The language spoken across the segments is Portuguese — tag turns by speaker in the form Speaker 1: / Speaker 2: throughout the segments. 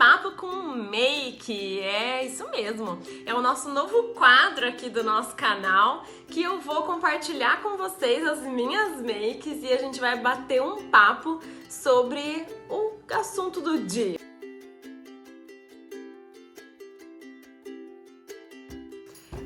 Speaker 1: Papo com Make, é isso mesmo. É o nosso novo quadro aqui do nosso canal, que eu vou compartilhar com vocês as minhas makes e a gente vai bater um papo sobre o assunto do dia.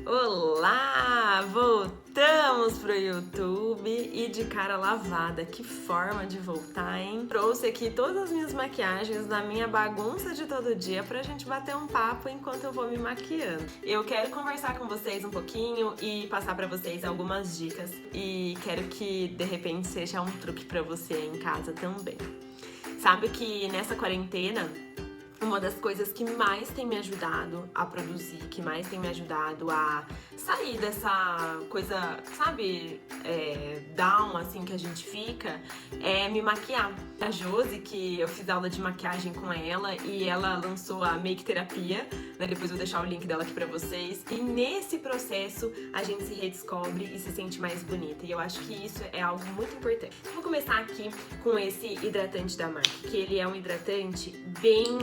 Speaker 1: Olá! Voltamos pro YouTube e de cara lavada. Que forma de voltar, hein? Trouxe aqui todas as minhas maquiagens na minha bagunça de todo dia pra gente bater um papo enquanto eu vou me maquiando. Eu quero conversar com vocês um pouquinho e passar pra vocês algumas dicas e quero que de repente seja um truque pra você aí em casa também. Sabe que nessa quarentena uma das coisas que mais tem me ajudado a produzir, que mais tem me ajudado a sair dessa coisa, sabe, down, assim, que a gente fica, é me maquiar. A Josi, que eu fiz aula de maquiagem com ela e ela lançou a Make Terapia, né? Depois eu vou deixar o link dela aqui pra vocês. E nesse processo a gente se redescobre e se sente mais bonita. E eu acho que isso é algo muito importante. Vou começar aqui com esse hidratante da marca, que ele é um hidratante bem...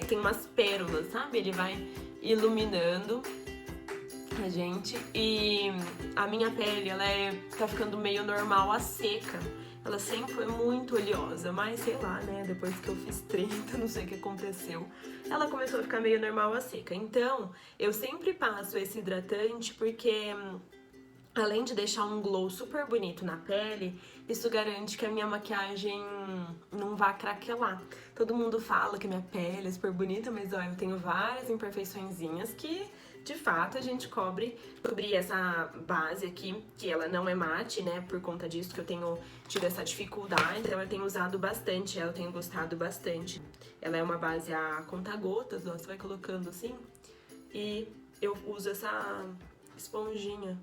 Speaker 1: tem umas pérolas, sabe? Ele vai iluminando a gente. E a minha pele, ela tá ficando meio normal a seca. Ela sempre foi muito oleosa, mas sei lá, né? Depois que eu fiz 30, não sei o que aconteceu, ela começou a ficar meio normal a seca. Então, eu sempre passo esse hidratante porque... além de deixar um glow super bonito na pele, isso garante que a minha maquiagem não vá craquelar. Todo mundo fala que a minha pele é super bonita, mas ó, eu tenho várias imperfeiçõezinhas que, de fato, a gente cobre essa base aqui, que ela não é mate, né? Por conta disso que eu tenho tido essa dificuldade, então eu tenho usado bastante ela, eu tenho gostado bastante. Ela é uma base a conta-gotas, ó, você vai colocando assim, e eu uso essa esponjinha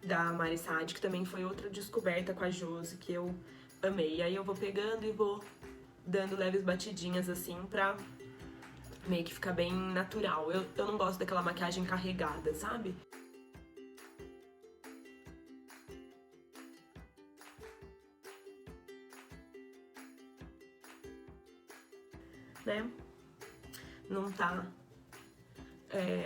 Speaker 1: da Mari Sade, que também foi outra descoberta com a Josi, que eu amei. Aí eu vou pegando e vou dando leves batidinhas assim pra meio que ficar bem natural. Eu não gosto daquela maquiagem carregada, sabe? Né? Não tá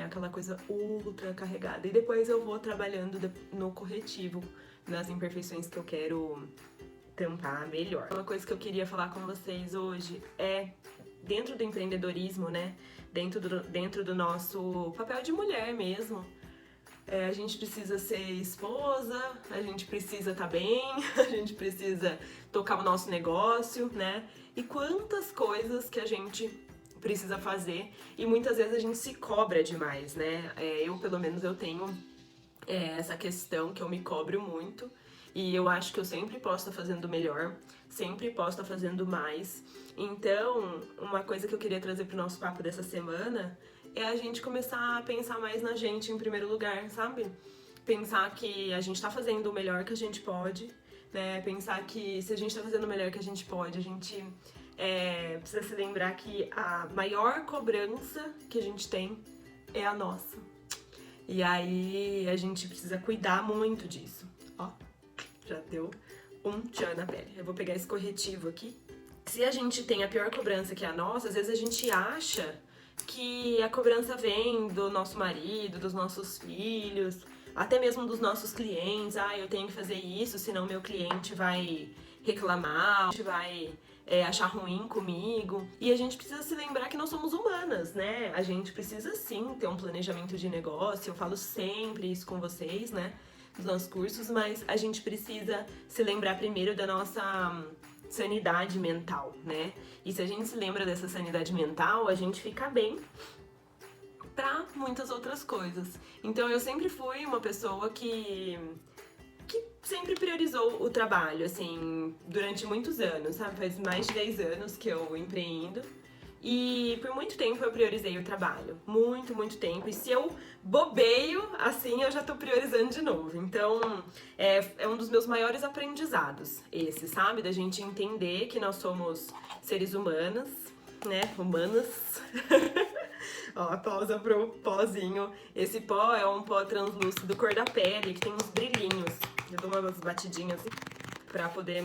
Speaker 1: aquela coisa ultra carregada. E depois eu vou trabalhando no corretivo, nas imperfeições que eu quero tampar melhor. Uma coisa que eu queria falar com vocês hoje é, dentro do empreendedorismo, né? Dentro do nosso papel de mulher mesmo, a gente precisa ser esposa, a gente precisa estar bem, a gente precisa tocar o nosso negócio, né? E quantas coisas que a gente precisa fazer e muitas vezes a gente se cobra demais, né? Eu, pelo menos, eu tenho essa questão que eu me cobro muito e eu acho que eu sempre posso estar fazendo melhor, sempre posso estar fazendo mais. Então, uma coisa que eu queria trazer pro nosso papo dessa semana é a gente começar a pensar mais na gente em primeiro lugar, sabe? Pensar que a gente tá fazendo o melhor que a gente pode, né? Pensar que se a gente tá fazendo o melhor que a gente pode, a gente precisa se lembrar que a maior cobrança que a gente tem é a nossa. E aí a gente precisa cuidar muito disso. Ó, já deu um tchan na pele. Eu vou pegar esse corretivo aqui. Se a gente tem a pior cobrança que é a nossa, às vezes a gente acha que a cobrança vem do nosso marido, dos nossos filhos, até mesmo dos nossos clientes. Ah, eu tenho que fazer isso, senão meu cliente vai reclamar, vai achar ruim comigo. E a gente precisa se lembrar que nós somos humanas, né? A gente precisa sim ter um planejamento de negócio, eu falo sempre isso com vocês, né? Nos nossos cursos, mas a gente precisa se lembrar primeiro da nossa sanidade mental, né? E se a gente se lembra dessa sanidade mental, a gente fica bem pra muitas outras coisas. Então eu sempre fui uma pessoa que sempre priorizou o trabalho, assim, durante muitos anos, sabe? Faz mais de 10 anos que eu empreendo. E por muito tempo eu priorizei o trabalho. Muito, muito tempo. E se eu bobeio, assim, eu já tô priorizando de novo. Então, é um dos meus maiores aprendizados, esse, sabe? Da gente entender que nós somos seres humanas, né? Humanas. Ó, pausa pro pozinho. Esse pó é um pó translúcido cor da pele, que tem uns brilhinhos. Eu dou umas batidinhas pra poder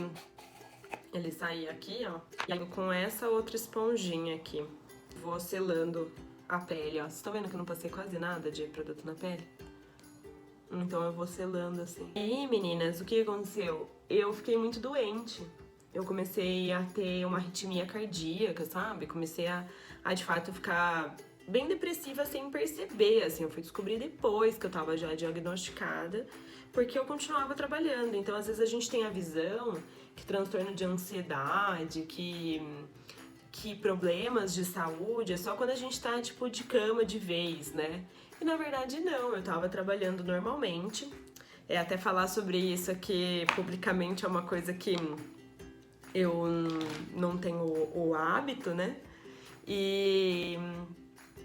Speaker 1: ele sair aqui, ó. E aí com essa outra esponjinha aqui. Vou selando a pele, ó. Vocês estão vendo que eu não passei quase nada de produto na pele? Então eu vou selando assim. E aí, meninas, o que aconteceu? Eu fiquei muito doente. Eu comecei a ter uma arritmia cardíaca, sabe? Comecei a de fato ficar bem depressiva sem perceber, assim. Eu fui descobrir depois que eu tava já diagnosticada, porque eu continuava trabalhando. Então, às vezes a gente tem a visão que transtorno de ansiedade, que problemas de saúde é só quando a gente tá, tipo, de cama de vez, né? E na verdade não, eu tava trabalhando normalmente. Até falar sobre isso aqui publicamente é uma coisa que eu não tenho o hábito, né?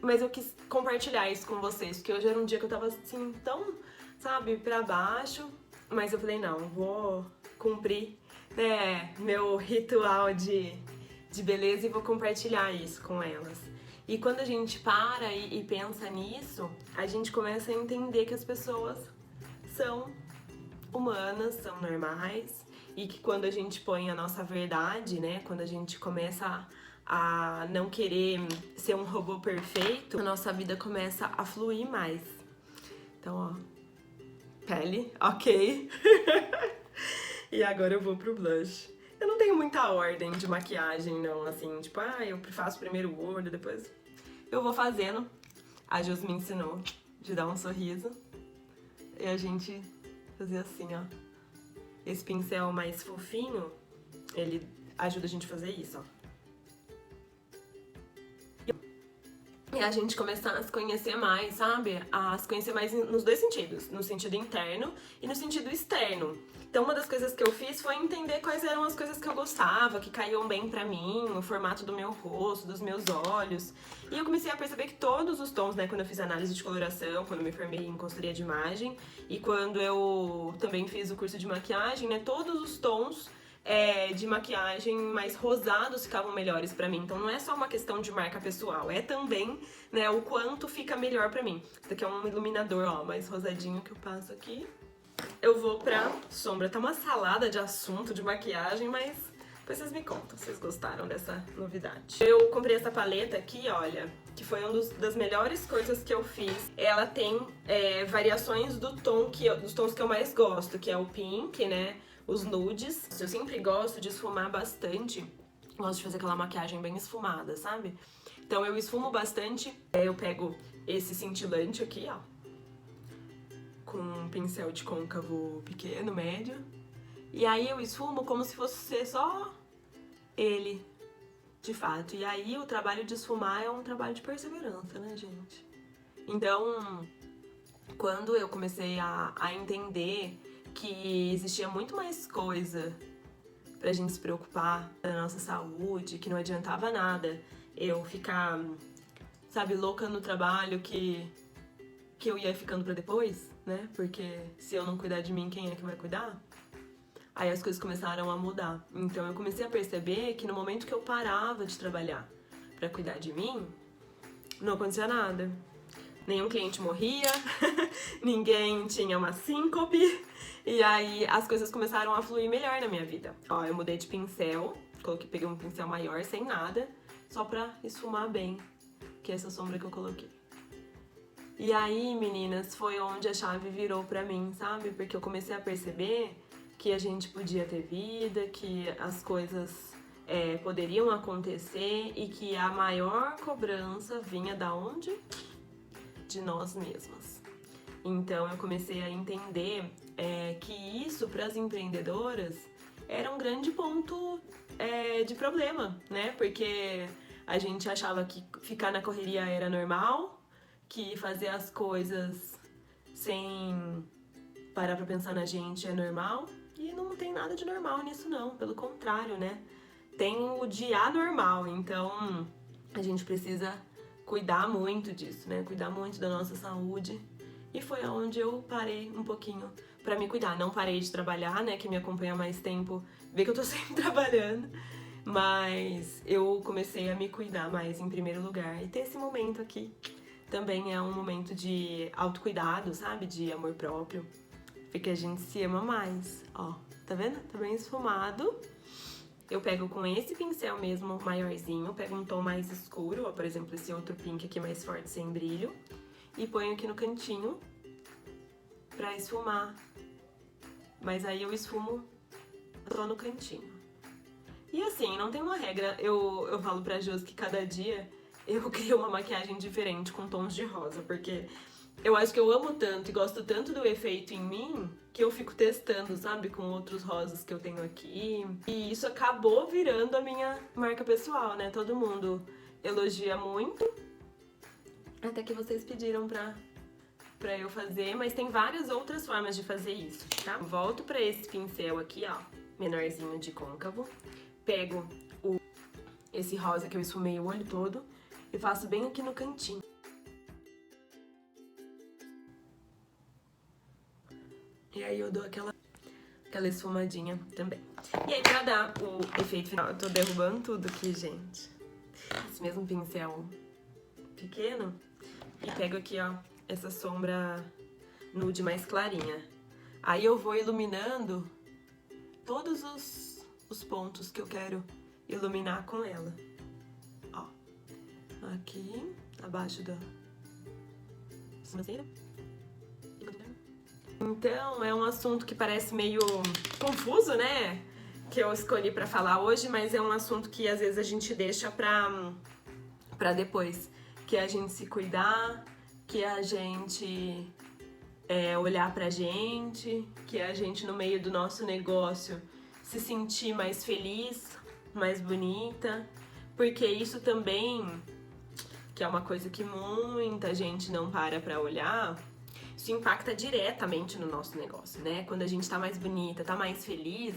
Speaker 1: Mas eu quis compartilhar isso com vocês, porque hoje era um dia que eu tava assim, tão, sabe, pra baixo. Mas eu falei, não, vou cumprir, né, meu ritual de beleza e vou compartilhar isso com elas. E quando a gente para e pensa nisso, a gente começa a entender que as pessoas são humanas, são normais, e que quando a gente põe a nossa verdade, né, quando a gente começa a não querer ser um robô perfeito, a nossa vida começa a fluir mais. Então, ó, pele, ok. E agora eu vou pro blush. Eu não tenho muita ordem de maquiagem, não, assim, tipo, eu faço primeiro o olho, depois eu vou fazendo. A Jus me ensinou de dar um sorriso e a gente fazer assim, ó. Esse pincel mais fofinho, ele ajuda a gente a fazer isso, ó. E a gente começar a se conhecer mais, sabe? A se conhecer mais nos dois sentidos, no sentido interno e no sentido externo. Então uma das coisas que eu fiz foi entender quais eram as coisas que eu gostava, que caíam bem pra mim, o formato do meu rosto, dos meus olhos. E eu comecei a perceber que todos os tons, né, quando eu fiz análise de coloração, quando eu me formei em consultoria de imagem e quando eu também fiz o curso de maquiagem, né, todos os tons de maquiagem mais rosados ficavam melhores pra mim. Então não é só uma questão de marca pessoal, é também, né, o quanto fica melhor pra mim. Esse aqui é um iluminador, ó, mais rosadinho que eu passo aqui. Eu vou pra sombra. Tá uma salada de assunto, de maquiagem, mas depois vocês me contam se vocês gostaram dessa novidade. Eu comprei essa paleta aqui, olha, que foi uma das melhores coisas que eu fiz. Ela tem variações dos tons que eu mais gosto, que é o pink, né, os nudes. Eu sempre gosto de esfumar bastante. Gosto de fazer aquela maquiagem bem esfumada, sabe? Então eu esfumo bastante. Eu pego esse cintilante aqui, ó, com um pincel de côncavo pequeno, médio. E aí eu esfumo como se fosse ser só ele, de fato. E aí o trabalho de esfumar é um trabalho de perseverança, né, gente? Então, quando eu comecei a entender que existia muito mais coisa pra gente se preocupar da nossa saúde, que não adiantava nada eu ficar, sabe, louca no trabalho que eu ia ficando pra depois, né? Porque se eu não cuidar de mim, quem é que vai cuidar? Aí as coisas começaram a mudar. Então eu comecei a perceber que no momento que eu parava de trabalhar pra cuidar de mim, não acontecia nada. Nenhum cliente morria, ninguém tinha uma síncope, e aí as coisas começaram a fluir melhor na minha vida. Ó, eu mudei de pincel, peguei um pincel maior, sem nada, só pra esfumar bem, que é essa sombra que eu coloquei. E aí, meninas, foi onde a chave virou pra mim, sabe? Porque eu comecei a perceber que a gente podia ter vida, que as coisas poderiam acontecer e que a maior cobrança vinha da onde? De nós mesmas. Então eu comecei a entender que isso para as empreendedoras era um grande ponto de problema, né? Porque a gente achava que ficar na correria era normal, que fazer as coisas sem parar pra pensar na gente é normal, e não tem nada de normal nisso não, pelo contrário, né? Tem o de anormal, então a gente precisa cuidar muito disso, né? Cuidar muito da nossa saúde. E foi onde eu parei um pouquinho pra me cuidar. Não parei de trabalhar, né? Quem me acompanha há mais tempo vê que eu tô sempre trabalhando. Mas eu comecei a me cuidar mais em primeiro lugar. E ter esse momento aqui também é um momento de autocuidado, sabe? De amor próprio. Porque a gente se ama mais. Ó, tá vendo? Tá bem esfumado. Eu pego com esse pincel mesmo, maiorzinho, pego um tom mais escuro, ó, por exemplo, esse outro pink aqui mais forte, sem brilho, e ponho aqui no cantinho pra esfumar. Mas aí eu esfumo só no cantinho. E assim, não tem uma regra, eu falo pra Josi que cada dia eu crio uma maquiagem diferente com tons de rosa, porque eu acho que eu amo tanto e gosto tanto do efeito em mim que eu fico testando, sabe, com outros rosas que eu tenho aqui. E isso acabou virando a minha marca pessoal, né? Todo mundo elogia muito, até que vocês pediram pra eu fazer, mas tem várias outras formas de fazer isso, tá? Volto pra esse pincel aqui, ó, menorzinho de côncavo, pego esse rosa que eu esfumei o olho todo e faço bem aqui no cantinho. E aí eu dou aquela esfumadinha também. E aí pra dar o efeito final, eu tô derrubando tudo aqui, gente. Esse mesmo pincel pequeno. E pego aqui, ó, essa sombra nude mais clarinha. Aí eu vou iluminando todos os pontos que eu quero iluminar com ela. Ó, aqui, abaixo da sobrancelha. Então, é um assunto que parece meio confuso, né? Que eu escolhi pra falar hoje, mas é um assunto que às vezes a gente deixa pra depois. Que é a gente se cuidar, que é a gente olhar pra gente, que é a gente no meio do nosso negócio se sentir mais feliz, mais bonita. Porque isso também, que é uma coisa que muita gente não para pra olhar, isso impacta diretamente no nosso negócio, né? Quando a gente tá mais bonita, tá mais feliz,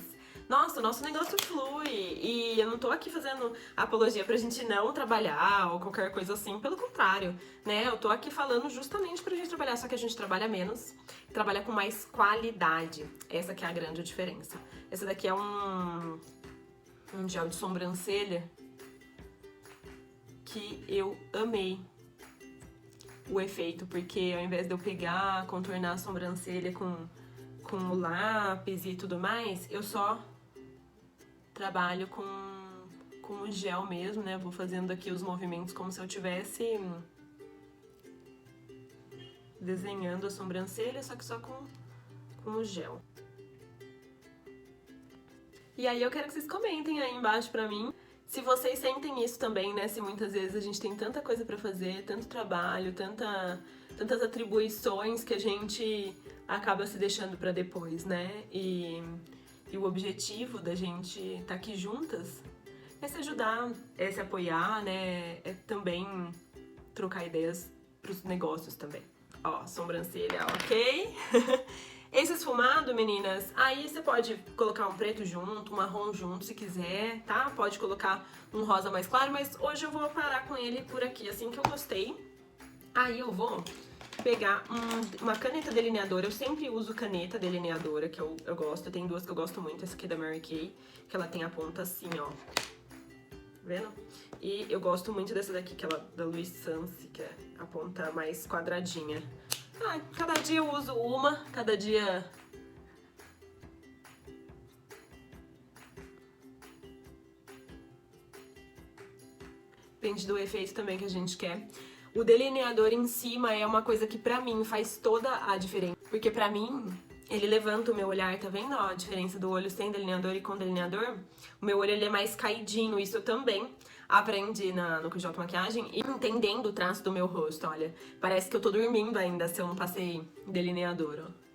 Speaker 1: nossa, o nosso negócio flui. E eu não tô aqui fazendo apologia pra gente não trabalhar ou qualquer coisa assim, pelo contrário, né? Eu tô aqui falando justamente pra gente trabalhar, só que a gente trabalha menos, trabalha com mais qualidade. Essa que é a grande diferença. Essa daqui é um gel de sobrancelha que eu amei o efeito, porque ao invés de eu pegar, contornar a sobrancelha com o lápis e tudo mais, eu só trabalho com o gel mesmo, né? Vou fazendo aqui os movimentos como se eu tivesse desenhando a sobrancelha, só que só com o gel. E aí eu quero que vocês comentem aí embaixo pra mim se vocês sentem isso também, né? Se muitas vezes a gente tem tanta coisa pra fazer, tanto trabalho, tantas atribuições que a gente acaba se deixando pra depois, né? E o objetivo da gente estar aqui juntas é se ajudar, é se apoiar, né? É também trocar ideias pros negócios também. Ó, sobrancelha, ok? Esse esfumado, meninas, aí você pode colocar um preto junto, um marrom junto, se quiser, tá? Pode colocar um rosa mais claro, mas hoje eu vou parar com ele por aqui, assim que eu gostei. Aí eu vou pegar uma caneta delineadora. Eu sempre uso caneta delineadora, que eu gosto. Tem duas que eu gosto muito, essa aqui é da Mary Kay, que ela tem a ponta assim, ó. Tá vendo? E eu gosto muito dessa daqui, que é da Louis Sansi, que é a ponta mais quadradinha. Ah, cada dia eu uso uma, cada dia... Depende do efeito também que a gente quer. O delineador em cima é uma coisa que pra mim faz toda a diferença. Porque pra mim, ele levanta o meu olhar, tá vendo? Ó, a diferença do olho sem delineador e com delineador. O meu olho, ele é mais caidinho, isso eu também aprendi no curso de automaquiagem e entendendo o traço do meu rosto, olha. Parece que eu tô dormindo ainda se eu não passei delineador, ó.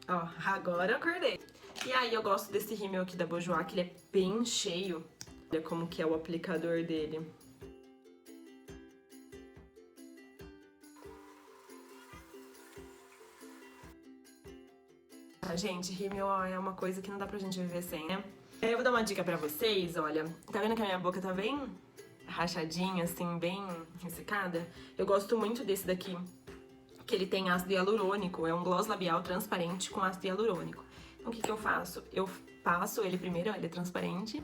Speaker 1: Ó, agora eu acordei. E aí eu gosto desse rímel aqui da Bourjois, que ele é bem cheio. Olha como que é o aplicador dele. Gente, rímel é uma coisa que não dá pra gente viver sem, né? Eu vou dar uma dica pra vocês, olha. Tá vendo que a minha boca tá bem rachadinha, assim, bem ressecada? Eu gosto muito desse daqui, que ele tem ácido hialurônico. É um gloss labial transparente com ácido hialurônico. Então, o que que eu faço? Eu passo ele primeiro, ó, ele é transparente.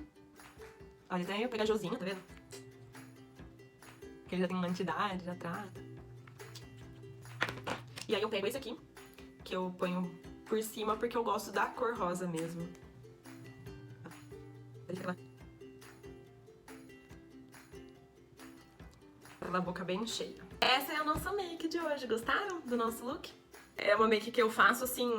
Speaker 1: Olha, ele tá meio pegajosinho, tá vendo? Que ele já tem uma entidade, já trata. E aí eu pego esse aqui, que eu ponho por cima, porque eu gosto da cor rosa mesmo. Aquela boca bem cheia. Essa é a nossa make de hoje. Gostaram do nosso look? É uma make que eu faço, assim,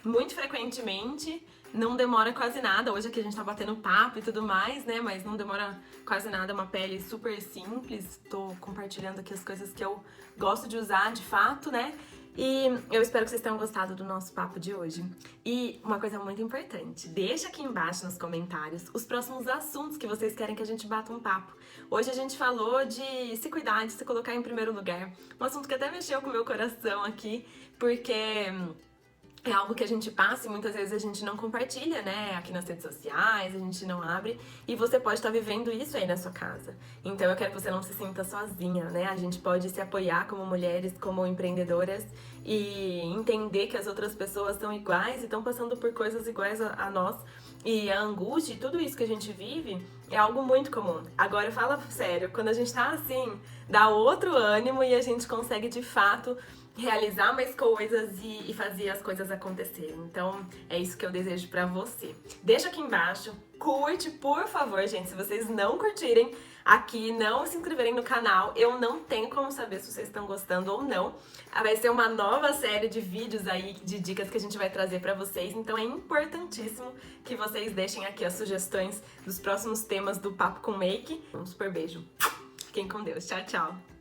Speaker 1: muito frequentemente. Não demora quase nada. Hoje aqui a gente tá batendo papo e tudo mais, né? Mas não demora quase nada. É uma pele super simples. Tô compartilhando aqui as coisas que eu gosto de usar de fato, né? E eu espero que vocês tenham gostado do nosso papo de hoje. E uma coisa muito importante, deixa aqui embaixo nos comentários os próximos assuntos que vocês querem que a gente bata um papo. Hoje a gente falou de se cuidar, de se colocar em primeiro lugar. Um assunto que até mexeu com o meu coração aqui, porque é algo que a gente passa e muitas vezes a gente não compartilha, né? Aqui nas redes sociais, a gente não abre. E você pode estar vivendo isso aí na sua casa. Então eu quero que você não se sinta sozinha, né? A gente pode se apoiar como mulheres, como empreendedoras e entender que as outras pessoas são iguais e estão passando por coisas iguais a nós. E a angústia e tudo isso que a gente vive é algo muito comum. Agora fala sério, quando a gente tá assim, dá outro ânimo e a gente consegue de fato realizar mais coisas e fazer as coisas acontecerem. Então, é isso que eu desejo pra você. Deixa aqui embaixo, curte, por favor, gente. Se vocês não curtirem aqui, não se inscreverem no canal, eu não tenho como saber se vocês estão gostando ou não. Vai ser uma nova série de vídeos aí, de dicas que a gente vai trazer pra vocês. Então, é importantíssimo que vocês deixem aqui as sugestões dos próximos temas do Papo com Make. Um super beijo. Fiquem com Deus. Tchau, tchau.